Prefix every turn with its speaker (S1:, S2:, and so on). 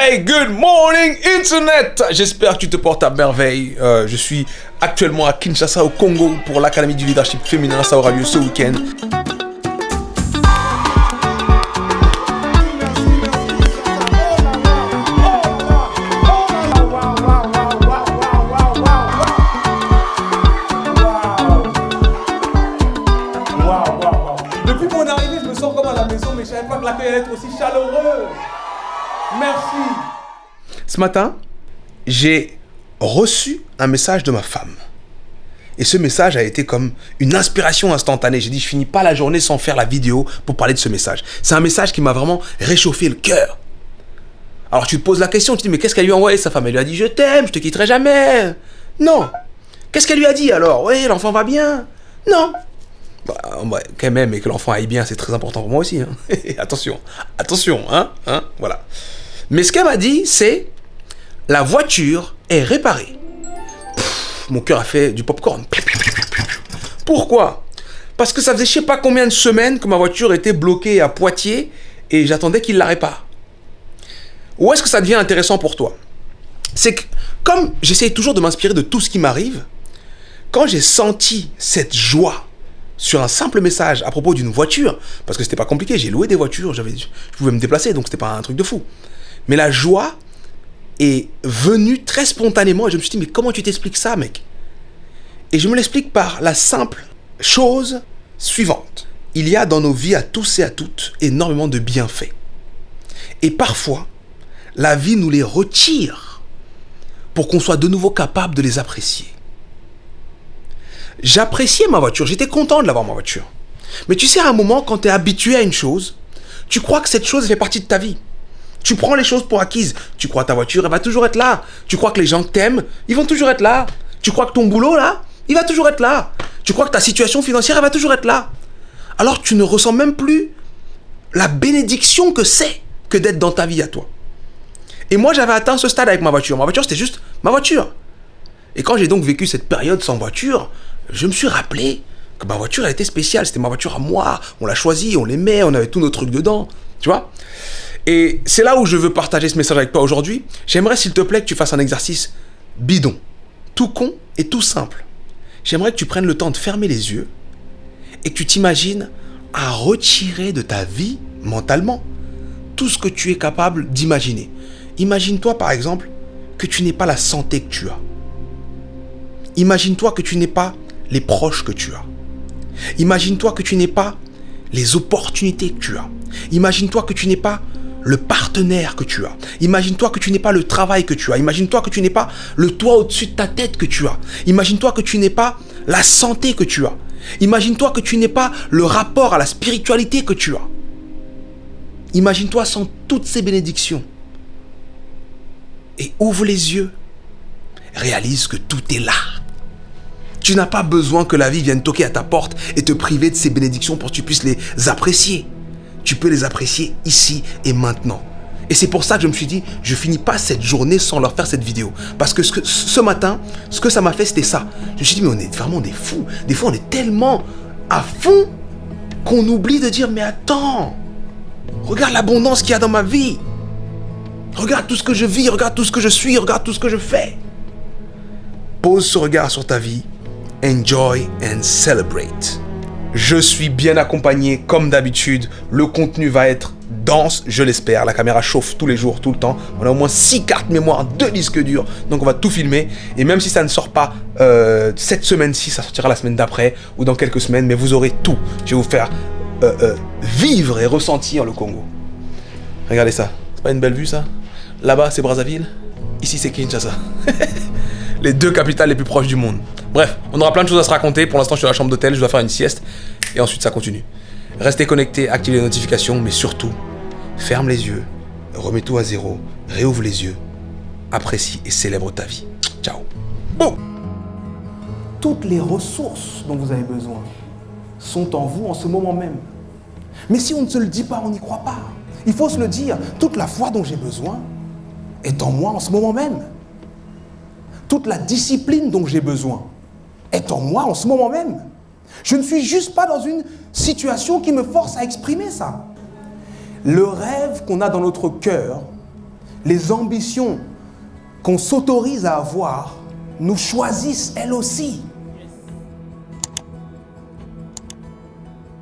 S1: Hey, good morning Internet! J'espère que tu te portes à merveille. Je suis actuellement à Kinshasa au Congo pour l'Académie du leadership féminin. Ça aura lieu ce week-end.
S2: Depuis mon arrivée, je me sens comme à la maison, mais je ne savais pas que l'accueil allait être aussi chaleureux. Merci.
S1: Ce matin, j'ai reçu un message de ma femme. Et ce message a été comme une inspiration instantanée. J'ai dit, je finis pas la journée sans faire la vidéo pour parler de ce message. C'est un message qui m'a vraiment réchauffé le cœur. Alors tu te poses la question, tu te dis, mais qu'est-ce qu'elle lui a envoyé sa femme? Elle lui a dit, je t'aime, je te quitterai jamais. Non. Qu'est-ce qu'elle lui a dit alors? Oui, l'enfant va bien. Non. Bah, quand même, et que l'enfant aille bien, c'est très important pour moi aussi. Hein. Attention, hein, voilà. Mais ce qu'elle m'a dit, c'est, la voiture est réparée. Mon cœur a fait du popcorn. Pourquoi? Parce que ça faisait je sais pas combien de semaines que ma voiture était bloquée à Poitiers et j'attendais qu'il la répare. Où est-ce que ça devient intéressant pour toi? C'est que, comme j'essaye toujours de m'inspirer de tout ce qui m'arrive, quand j'ai senti cette joie sur un simple message à propos d'une voiture, parce que c'était pas compliqué, j'ai loué des voitures, je pouvais me déplacer, donc c'était pas un truc de fou. Mais la joie est venue très spontanément et je me suis dit, mais comment tu t'expliques ça, mec? Et je me l'explique par la simple chose suivante. Il y a dans nos vies à tous et à toutes énormément de bienfaits. Et parfois, la vie nous les retire pour qu'on soit de nouveau capable de les apprécier. J'appréciais ma voiture, j'étais content de l'avoir ma voiture. Mais tu sais, à un moment, quand tu es habitué à une chose, tu crois que cette chose fait partie de ta vie. Tu prends les choses pour acquises. Tu crois que ta voiture, elle va toujours être là. Tu crois que les gens que t'aimes, ils vont toujours être là. Tu crois que ton boulot, là, il va toujours être là. Tu crois que ta situation financière, elle va toujours être là. Alors tu ne ressens même plus la bénédiction que c'est que d'être dans ta vie à toi. Et moi, j'avais atteint ce stade avec ma voiture. Ma voiture, c'était juste ma voiture. Et quand j'ai donc vécu cette période sans voiture, je me suis rappelé que ma voiture, elle était spéciale. C'était ma voiture à moi. On l'a choisie, on l'aimait, on avait tous nos trucs dedans. Tu vois? Et c'est là où je veux partager ce message avec toi aujourd'hui. J'aimerais, s'il te plaît, que tu fasses un exercice bidon, tout con et tout simple. J'aimerais que tu prennes le temps de fermer les yeux et que tu t'imagines à retirer de ta vie, mentalement, tout ce que tu es capable d'imaginer. Imagine-toi, par exemple, que tu n'aies pas la santé que tu as. Imagine-toi que tu n'aies pas les proches que tu as. Imagine-toi que tu n'aies pas les opportunités que tu as. Imagine-toi que tu n'aies pas le partenaire que tu as. Imagine-toi que tu n'aies pas le travail que tu as. Imagine-toi que tu n'aies pas le toit au-dessus de ta tête que tu as. Imagine-toi que tu n'aies pas la santé que tu as. Imagine-toi que tu n'aies pas le rapport à la spiritualité que tu as. Imagine-toi sans toutes ces bénédictions. Et ouvre les yeux. Réalise que tout est là. Tu n'as pas besoin que la vie vienne toquer à ta porte et te priver de ces bénédictions pour que tu puisses les apprécier. Tu peux les apprécier ici et maintenant. Et c'est pour ça que je me suis dit, je finis pas cette journée sans leur faire cette vidéo. Parce que ce matin, ce que ça m'a fait, c'était ça. Je me suis dit, mais on est vraiment des fous. Des fois, on est tellement à fond qu'on oublie de dire, mais attends, regarde l'abondance qu'il y a dans ma vie. Regarde tout ce que je vis, regarde tout ce que je suis, regarde tout ce que je fais. Pose ce regard sur ta vie. Enjoy and celebrate. Je suis bien accompagné comme d'habitude. Le contenu va être dense, je l'espère. La caméra chauffe tous les jours, tout le temps. On a au moins 6 cartes mémoire, 2 disques durs. Donc on va tout filmer. Et même si ça ne sort pas cette semaine-ci, ça sortira la semaine d'après ou dans quelques semaines. Mais vous aurez tout. Je vais vous faire vivre et ressentir le Congo. Regardez ça. C'est pas une belle vue ça? Là-bas c'est Brazzaville. Ici c'est Kinshasa. Les deux capitales les plus proches du monde. Bref, on aura plein de choses à se raconter. Pour l'instant, je suis à la chambre d'hôtel, je dois faire une sieste. Et ensuite, ça continue. Restez connectés, activez les notifications, mais surtout, ferme les yeux, remets tout à zéro, réouvre les yeux, apprécie et célèbre ta vie. Ciao. Boum.
S2: Toutes les ressources dont vous avez besoin sont en vous en ce moment même. Mais si on ne se le dit pas, on n'y croit pas. Il faut se le dire. Toute la foi dont j'ai besoin est en moi en ce moment même. Toute la discipline dont j'ai besoin est en moi en ce moment même. Je ne suis juste pas dans une situation qui me force à exprimer ça. Le rêve qu'on a dans notre cœur les ambitions qu'on s'autorise à avoir nous choisissent elles aussi.